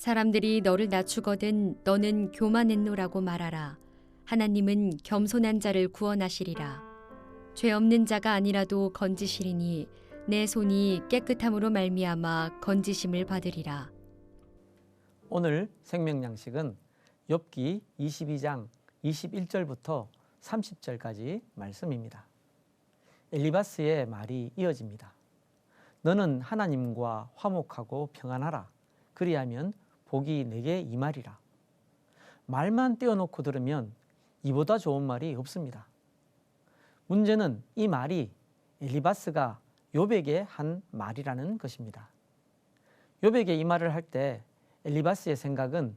사람들이 너를 낮추거든 너는 교만했노라고 말하라. 하나님은 겸손한 자를 구원하시리라. 죄 없는 자가 아니라도 건지시리니 내 손이 깨끗함으로 말미암아 건지심을 받으리라. 오늘 생명양식은 욥기 22장 21절부터 30절까지 말씀입니다. 엘리바스의 말이 이어집니다. 너는 하나님과 화목하고 평안하라. 그리하면 복이 내게 임하리라. 말만 떼어놓고 들으면 이보다 좋은 말이 없습니다. 문제는 이 말이 엘리바스가 욥에게 한 말이라는 것입니다. 욥에게 이 말을 할 때 엘리바스의 생각은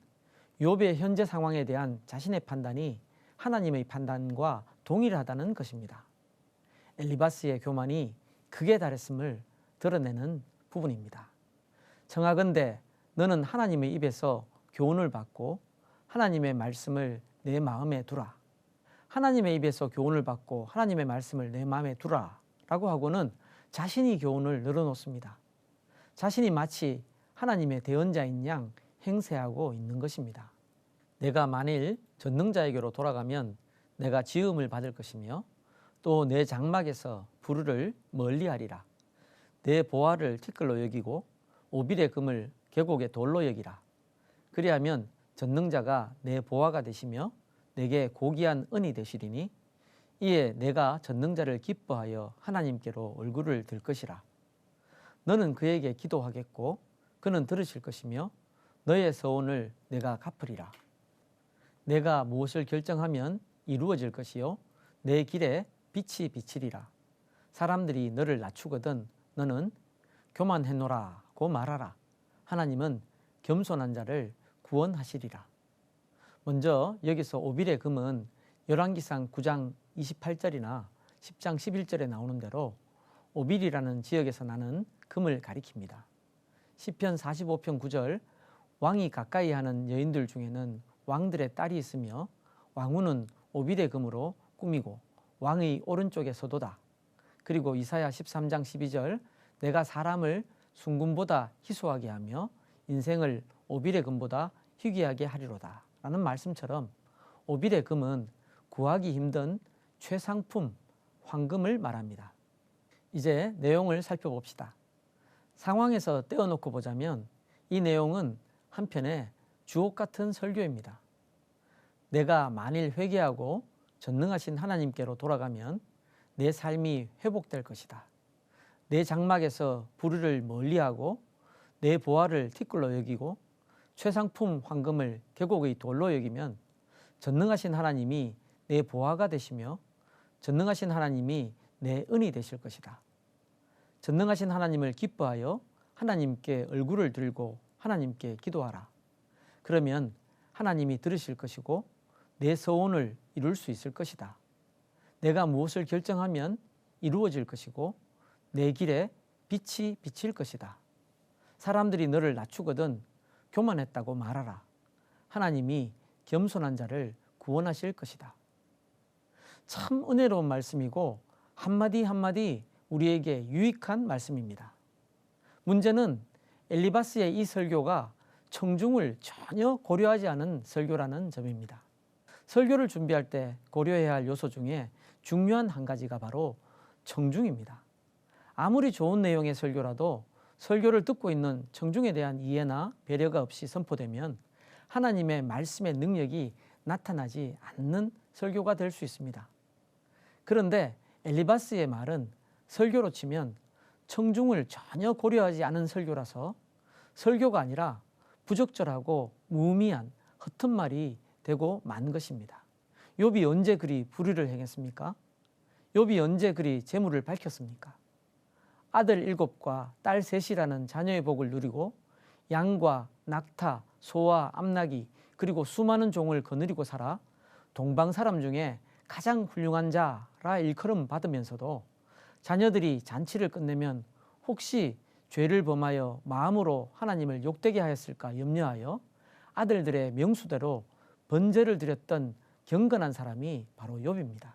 욥의 현재 상황에 대한 자신의 판단이 하나님의 판단과 동일하다는 것입니다. 엘리바스의 교만이 극에 달했음을 드러내는 부분입니다. 청하건대 너는 하나님의 입에서 교훈을 받고 하나님의 말씀을 내 마음에 두라. 하나님의 입에서 교훈을 받고 하나님의 말씀을 내 마음에 두라 라고 하고는 자신이 교훈을 늘어놓습니다. 자신이 마치 하나님의 대언자인 양 행세하고 있는 것입니다. 내가 만일 전능자에게로 돌아가면 내가 지음을 받을 것이며 또 내 장막에서 불을 멀리하리라. 내 보화를 티끌로 여기고 오빌의 금을 계곡의 돌로 여기라. 그리하면 전능자가 내 보화가 되시며 내게 고귀한 은이 되시리니 이에 내가 전능자를 기뻐하여 하나님께로 얼굴을 들 것이라. 너는 그에게 기도하겠고 그는 들으실 것이며 너의 서원을 내가 갚으리라. 내가 무엇을 결정하면 이루어질 것이요 내 길에 빛이 비치리라. 사람들이 너를 낮추거든 너는 교만했노라고 말하라. 하나님은 겸손한 자를 구원하시리라. 먼저 여기서 오빌의 금은 열왕기상 9장 28절이나 10장 11절에 나오는 대로 오빌이라는 지역에서 나는 금을 가리킵니다. 시편 45편 9절 왕이 가까이 하는 여인들 중에는 왕들의 딸이 있으며 왕후는 오빌의 금으로 꾸미고 왕의 오른쪽에 서도다. 그리고 이사야 13장 12절 내가 사람을 순금보다 희소하게 하며 인생을 오빌의 금보다 희귀하게 하리로다 라는 말씀처럼 오빌의 금은 구하기 힘든 최상품 황금을 말합니다. 이제 내용을 살펴봅시다. 상황에서 떼어놓고 보자면 이 내용은 한편의 주옥 같은 설교입니다. 내가 만일 회개하고 전능하신 하나님께로 돌아가면 내 삶이 회복될 것이다. 내 장막에서 불의를 멀리하고 내 보화를 티끌로 여기고 최상품 황금을 계곡의 돌로 여기면 전능하신 하나님이 내 보화가 되시며 전능하신 하나님이 내 은이 되실 것이다. 전능하신 하나님을 기뻐하여 하나님께 얼굴을 들고 하나님께 기도하라. 그러면 하나님이 들으실 것이고 내 서원을 이룰 수 있을 것이다. 내가 무엇을 결정하면 이루어질 것이고 내 길에 빛이 비칠 것이다. 사람들이 너를 낮추거든 교만했다고 말하라. 하나님이 겸손한 자를 구원하실 것이다. 참 은혜로운 말씀이고 한마디 한마디 우리에게 유익한 말씀입니다. 문제는 엘리바스의 이 설교가 청중을 전혀 고려하지 않은 설교라는 점입니다. 설교를 준비할 때 고려해야 할 요소 중에 중요한 한 가지가 바로 청중입니다. 아무리 좋은 내용의 설교라도 설교를 듣고 있는 청중에 대한 이해나 배려가 없이 선포되면 하나님의 말씀의 능력이 나타나지 않는 설교가 될 수 있습니다. 그런데 엘리바스의 말은 설교로 치면 청중을 전혀 고려하지 않은 설교라서 설교가 아니라 부적절하고 무의미한 허튼 말이 되고 만 것입니다. 욥이 언제 그리 불의를 행했습니까? 욥이 언제 그리 재물을 밝혔습니까? 아들 7과 딸 3이라는 자녀의 복을 누리고 양과 낙타, 소와 암나귀 그리고 수많은 종을 거느리고 살아 동방 사람 중에 가장 훌륭한 자라 일컬음 받으면서도 자녀들이 잔치를 끝내면 혹시 죄를 범하여 마음으로 하나님을 욕되게 하였을까 염려하여 아들들의 명수대로 번제를 드렸던 경건한 사람이 바로 욥입니다.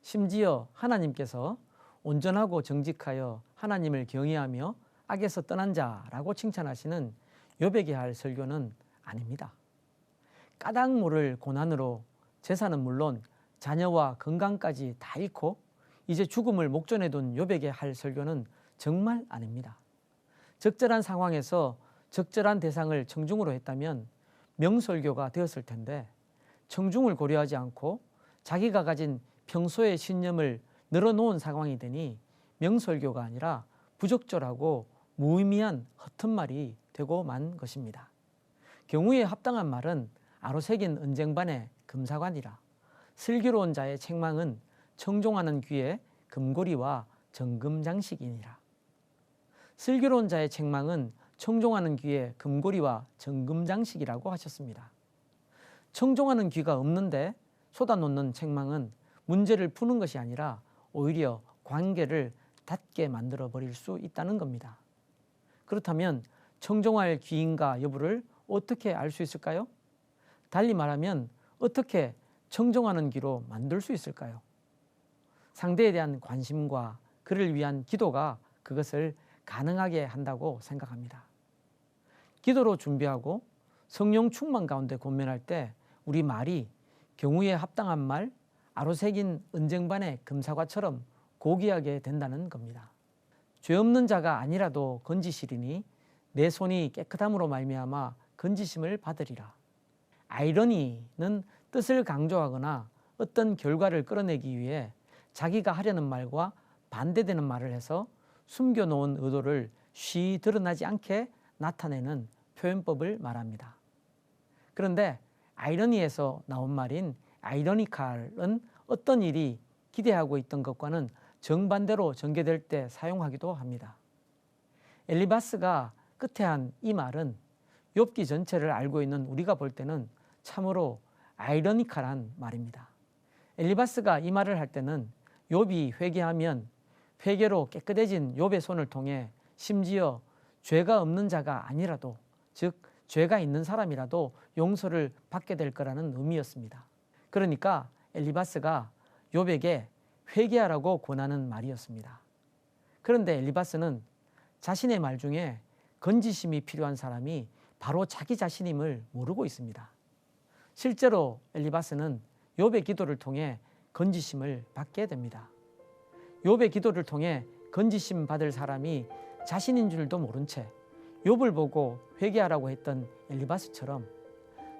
심지어 하나님께서 온전하고 정직하여 하나님을 경외하며 악에서 떠난 자라고 칭찬하시는 욥에게 할 설교는 아닙니다. 까닭 모를 고난으로 재산은 물론 자녀와 건강까지 다 잃고 이제 죽음을 목전에 둔 욥에게 할 설교는 정말 아닙니다. 적절한 상황에서 적절한 대상을 청중으로 했다면 명설교가 되었을 텐데 청중을 고려하지 않고 자기가 가진 평소의 신념을 늘어놓은 상황이 되니 명설교가 아니라 부적절하고 무의미한 허튼 말이 되고 만 것입니다. 경우에 합당한 말은 아로새긴 은쟁반의 금사관이라 슬기로운 자의 책망은 청종하는 귀의 금고리와 정금장식이니라. 슬기로운 자의 책망은 청종하는 귀의 금고리와 정금장식이라고 하셨습니다. 청종하는 귀가 없는데 쏟아놓는 책망은 문제를 푸는 것이 아니라 오히려 관계를 닫게 만들어 버릴 수 있다는 겁니다. 그렇다면 청종할 귀인가 여부를 어떻게 알 수 있을까요? 달리 말하면 어떻게 청종하는 귀로 만들 수 있을까요? 상대에 대한 관심과 그를 위한 기도가 그것을 가능하게 한다고 생각합니다. 기도로 준비하고 성령 충만 가운데 권면할 때 우리 말이 경우에 합당한 말, 아로새긴 은쟁반의 금사과처럼 고귀하게 된다는 겁니다. 죄 없는 자가 아니라도 건지시리니 내 손이 깨끗함으로 말미암아 건지심을 받으리라. 아이러니는 뜻을 강조하거나 어떤 결과를 끌어내기 위해 자기가 하려는 말과 반대되는 말을 해서 숨겨놓은 의도를 쉬 드러나지 않게 나타내는 표현법을 말합니다. 그런데 아이러니에서 나온 말인 아이러니칼은 어떤 일이 기대하고 있던 것과는 정반대로 전개될 때 사용하기도 합니다. 엘리바스가 끝에 한 이 말은 욥기 전체를 알고 있는 우리가 볼 때는 참으로 아이러니칼한 말입니다. 엘리바스가 이 말을 할 때는 욥이 회개하면 회개로 깨끗해진 욥의 손을 통해 심지어 죄가 없는 자가 아니라도 즉 죄가 있는 사람이라도 용서를 받게 될 거라는 의미였습니다. 그러니까 엘리바스가 욥에게 회개하라고 권하는 말이었습니다. 그런데 엘리바스는 자신의 말 중에 건지심이 필요한 사람이 바로 자기 자신임을 모르고 있습니다. 실제로 엘리바스는 욥의 기도를 통해 건지심을 받게 됩니다. 욥의 기도를 통해 건지심 받을 사람이 자신인 줄도 모른 채 욥을 보고 회개하라고 했던 엘리바스처럼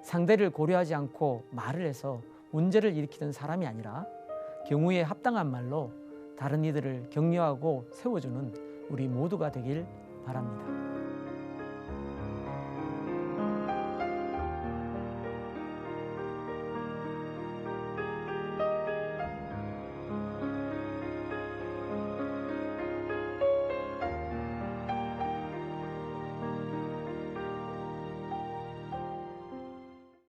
상대를 고려하지 않고 말을 해서 문제를 일으키는 사람이 아니라 경우에 합당한 말로 다른 이들을 격려하고 세워주는 우리 모두가 되길 바랍니다.